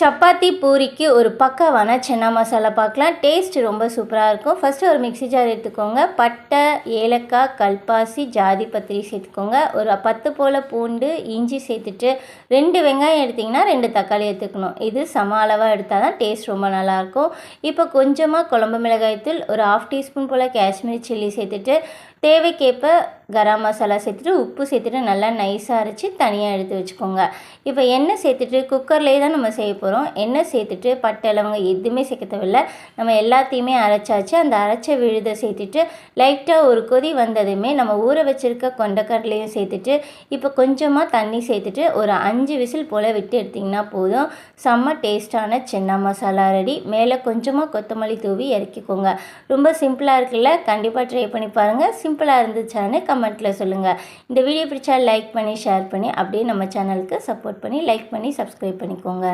சப்பாத்தி பூரிக்கு ஒரு பக்காவான சன்னா மசாலா பார்க்கலாம். டேஸ்ட் ரொம்ப சூப்பராக இருக்கும். ஃபஸ்ட்டு ஒரு மிக்ஸி ஜார் எடுத்துக்கோங்க. பட்டை, ஏலக்காய், கல்பாசி, ஜாதி பத்திரி சேர்த்துக்கோங்க. ஒரு 10 போல் பூண்டு, இஞ்சி சேர்த்துட்டு 2 வெங்காயம் எடுத்திங்கன்னா 2 தக்காளி எடுத்துக்கணும். இது சம அளவாக எடுத்தால் தான் டேஸ்ட் ரொம்ப நல்லாயிருக்கும். இப்போ கொஞ்சமாக குழம்பு மிளகாய்த்தூள், ஒரு 1/2 டீஸ்பூன் போல் காஷ்மீரி சில்லி சேர்த்துட்டு தேவைக்கேற்ப கரம் மசாலா சேர்த்துட்டு உப்பு சேர்த்துட்டு நல்லா நைஸாக அரைச்சி தனியாக எடுத்து வச்சுக்கோங்க. இப்போ எண்ணெய் சேர்த்துட்டு குக்கர்லேயே தான் நம்ம செய்ய போகிறோம். எண்ணெய் சேர்த்துட்டு பட்டை, லவங்கம் எதுவுமே சேர்க்க தேவையில்ல. நம்ம எல்லாத்தையுமே அரைச்சாச்சு. அந்த அரைச்ச விழுதை சேர்த்துட்டு லைட்டாக ஒரு கொதி வந்ததுமே நம்ம ஊற வச்சுருக்க கொண்டக்கடலையும் சேர்த்துட்டு இப்போ கொஞ்சமாக தண்ணி சேர்த்துட்டு ஒரு 5 விசில் போல் விட்டு எடுத்திங்கன்னா போதும். செம்ம டேஸ்ட்டான சன்னா மசாலா ரெடி. மேலே கொஞ்சமாக கொத்தமல்லி தூவி இறக்கிக்கோங்க. ரொம்ப சிம்பிளாக இருக்குல்ல? கண்டிப்பாக ட்ரை பண்ணி பாருங்கள். சிம்பிளாக இருந்துச்சான்னு கமெண்ட்டில் சொல்லுங்கள். இந்த வீடியோ பிடிச்சா லைக் பண்ணி ஷேர் பண்ணி அப்படியே நம்ம சேனலுக்கு சப்போர்ட் பண்ணி லைக் பண்ணி சப்ஸ்கிரைப் பண்ணிக்கோங்க.